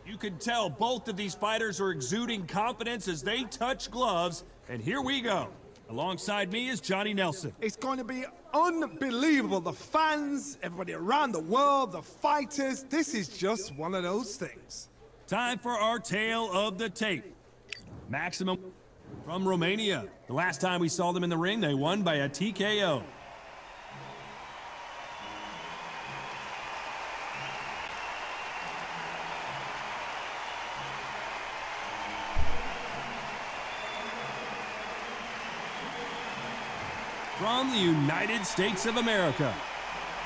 You can tell both of these fighters are exuding confidence as they touch gloves, and here we go. Alongside me is Johnny Nelson. It's going to be unbelievable. The fans, everybody around the world, the fighters, this is just one of those things. Time for our tale of the tape. Maximum from Romania. The last time we saw them in the ring, they won by a TKO. From the United States of America.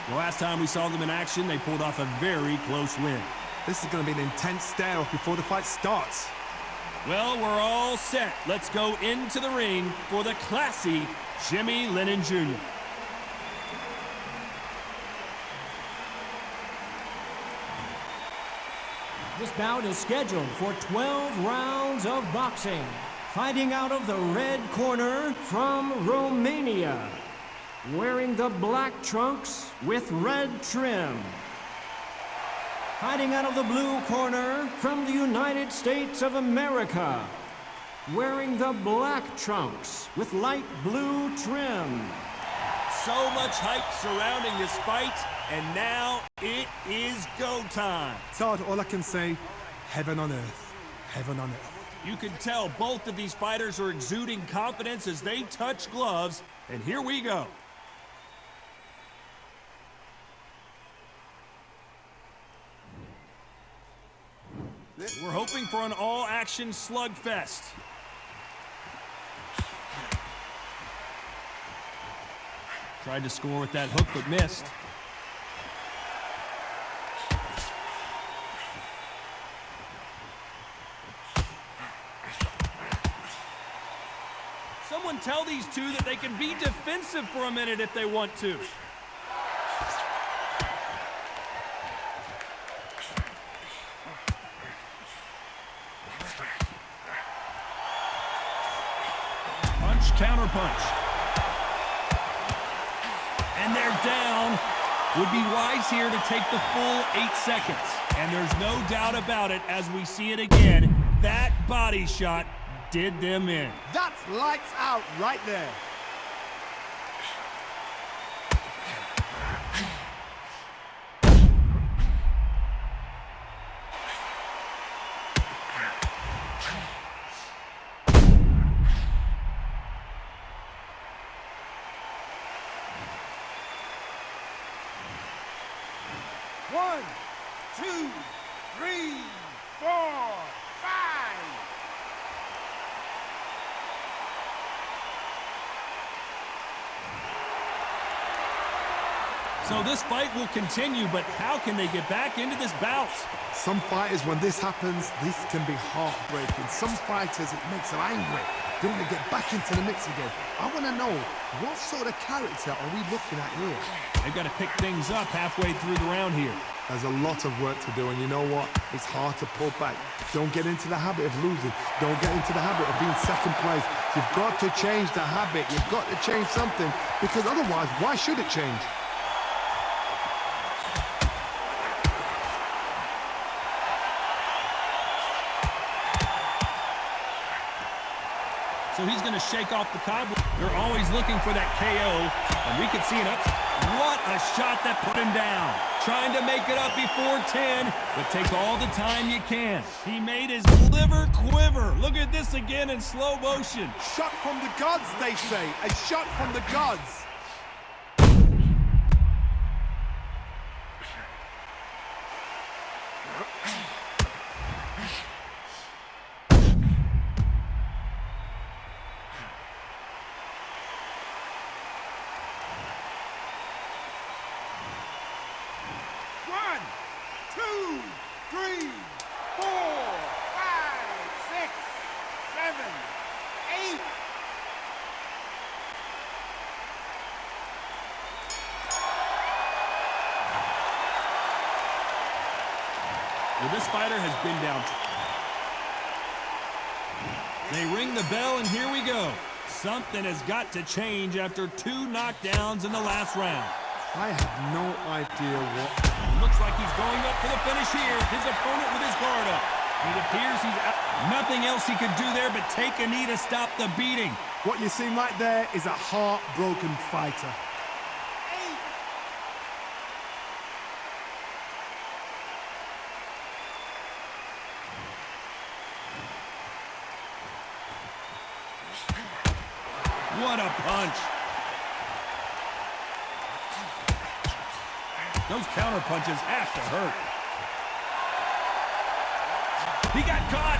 The last time we saw them in action, they pulled off a very close win. This is going to be an intense stare-off before the fight starts. Well, we're all set. Let's go into the ring for the classy Jimmy Lennon Jr. This bout is scheduled for 12 rounds of boxing. Fighting out of the red corner from Romania, wearing the black trunks with red trim. Fighting out of the blue corner from the United States of America, wearing the black trunks with light blue trim. So much hype surrounding this fight, and now it is go time. Todd, all I can say, heaven on earth, heaven on earth. You can tell both of these fighters are exuding confidence as they touch gloves, and here we go. We're hoping for an all-action slugfest. Tried to score with that hook, but missed. Someone tell these two that they can be defensive for a minute if they want to. Punch, counter punch. And they're down. Would be wise here to take the full 8 seconds. And there's no doubt about it as we see it again. That body shot did them in. That's lights out right there. One, two, three, 4, 5. So this fight will continue, but how can they get back into this bout? Some fighters, when this happens, this can be heartbreaking. Some fighters, it makes them angry. They want to get back into the mix again. I want to know, what sort of character are we looking at here? They've got to pick things up halfway through the round here. There's a lot of work to do, and you know what? It's hard to pull back. Don't get into the habit of losing. Don't get into the habit of being second place. You've got to change the habit. You've got to change something, because otherwise, why should it change? So he's going to shake off the cobweb. They're always looking for that KO, and we can see an up. What a shot that put him down. Trying to make it up before 10, but take all the time you can. He made his liver quiver. Look at this again in slow motion. Shot from the gods, they say. A shot from the gods. One, two, three, 4, 5, 6, 7, 8. Well, this fighter has been down. They ring the bell, and here we go. Something has got to change after 2 knockdowns in the last round. I have no idea what. Looks like he's going up for the finish here. His opponent with his guard up. It appears he's out. Nothing else he could do there but take a knee to stop the beating. What you see right there is a heartbroken fighter. What a punch. Those counter punches have to hurt. He got caught.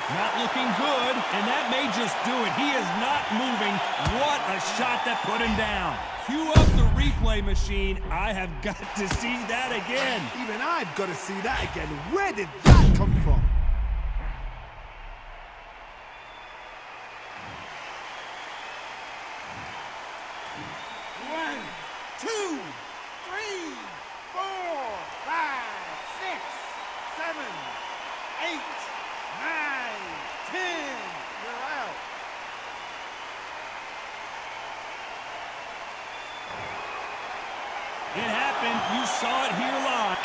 Not looking good, and that may just do it. He is not moving. What a shot that put him down. Cue up the replay machine. I have got to see that again. Even I've got to see that again. Where did that come from? One, two, three, 4, 5, 6, 7, 8, 9, 10. You're out. It happened. You saw it here live.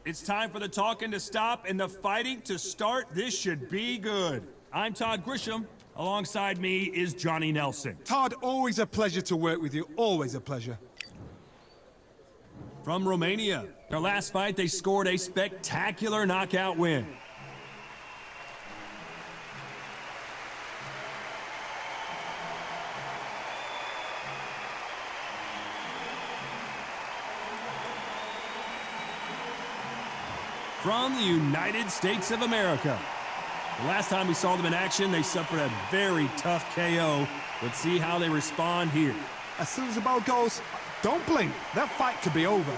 It's time for the talking to stop and the fighting to start. This should be good. I'm Todd Grisham. Alongside me is Johnny Nelson. Todd, always a pleasure to work with you. Always a pleasure. From Romania. Their last fight, they scored a spectacular knockout win. From the United States of America. The last time we saw them in action, they suffered a very tough KO. Let's see how they respond here. As soon as the ball goes, don't blink. That fight could be over.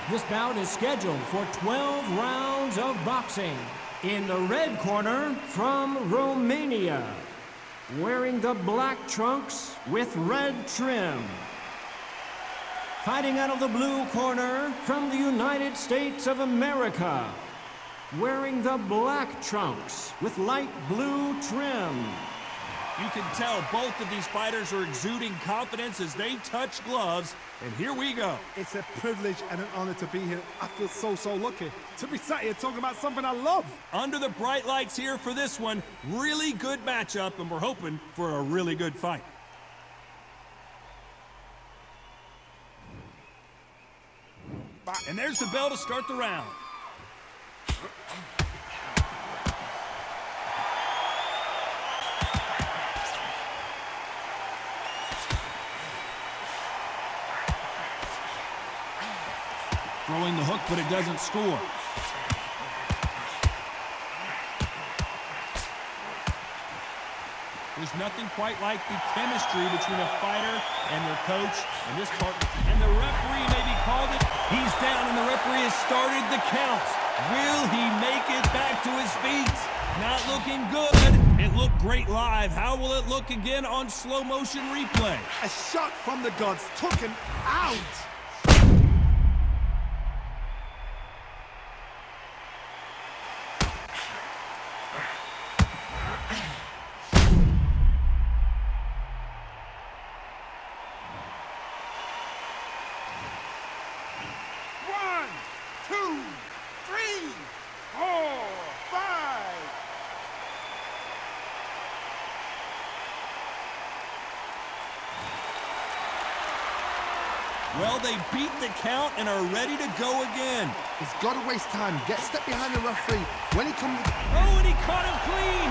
This bout is scheduled for 12 rounds of boxing. In the red corner, from Romania, wearing the black trunks with red trim. Fighting out of the blue corner, from the United States of America, wearing the black trunks with light blue trim. You can tell both of these fighters are exuding confidence as they touch gloves, and here we go. It's a privilege and an honor to be here. I feel so lucky to be sat here talking about something I love. Under the bright lights here for this one, really good matchup, and we're hoping for a really good fight. And there's the bell to start the round. Throwing the hook, but it doesn't score. There's nothing quite like the chemistry between a fighter and their coach and this partner. And the referee maybe called it. He's down and the referee has started the count. Will he make it back to his feet? Not looking good. It looked great live. How will it look again on slow motion replay? A shot from the gods took him out. Well, they beat the count and are ready to go again. He's got to waste time. Step behind the referee. When he comes... Oh, and he caught him clean.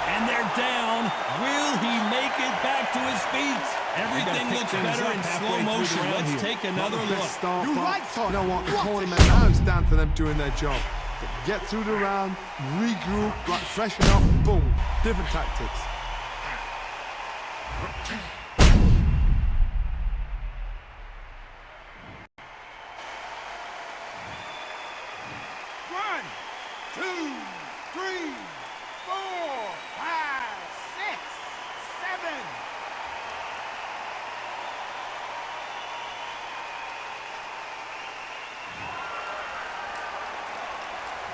And they're down. Will he make it back to his feet? Everything looks better in slow motion. Let's take another look. You're right, Todd. You know what? The tournament now is down to them doing their job. Get through the round, regroup, freshen up, boom. Different tactics.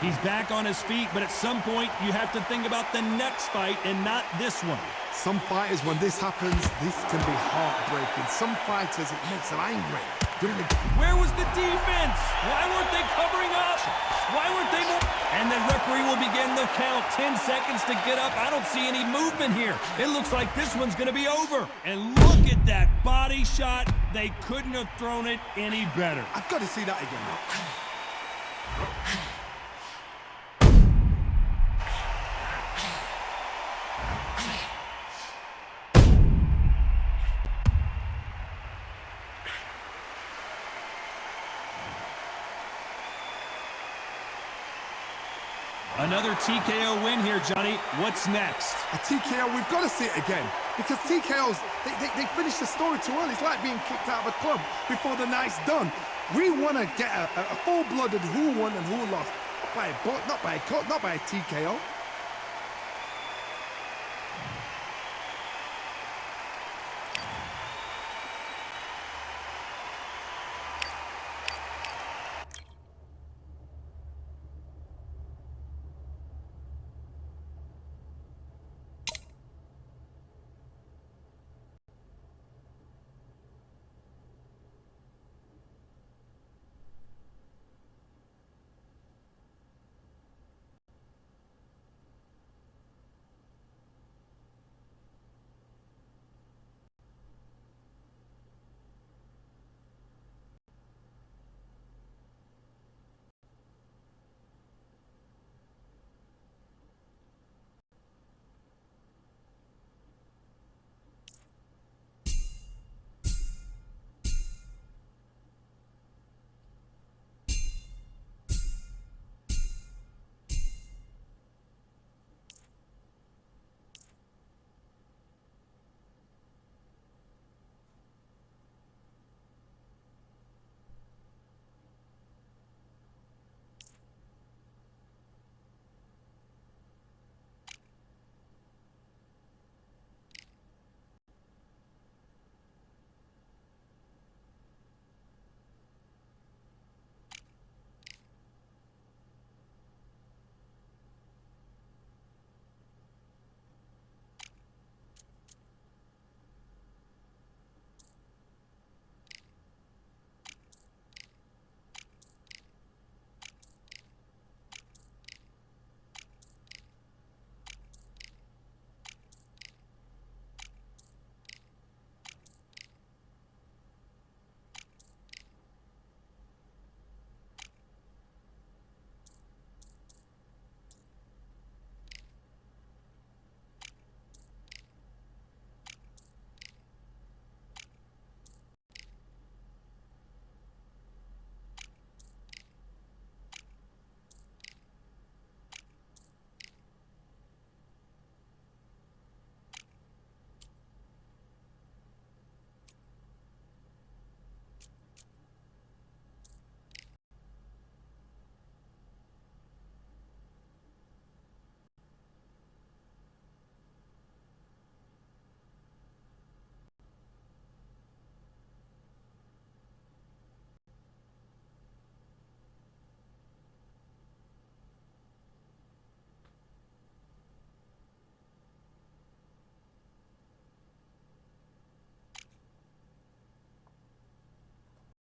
He's back on his feet, but at some point, you have to think about the next fight and not this one. Some fighters, when this happens, this can be heartbreaking. Some fighters, it makes them angry. Where was the defense? Why weren't they covering up? Why weren't they more? And the referee will begin the count. 10 seconds to get up. I don't see any movement here. It looks like this one's going to be over. And look at that body shot. They couldn't have thrown it any better. I've got to see that again. Another TKO win here, Johnny. What's next? A TKO, we've got to see it again. Because TKOs, they finish the story too early. It's like being kicked out of a club before the night's done. We want to get a full-blooded who won and who lost. Not by a cut, not by a TKO.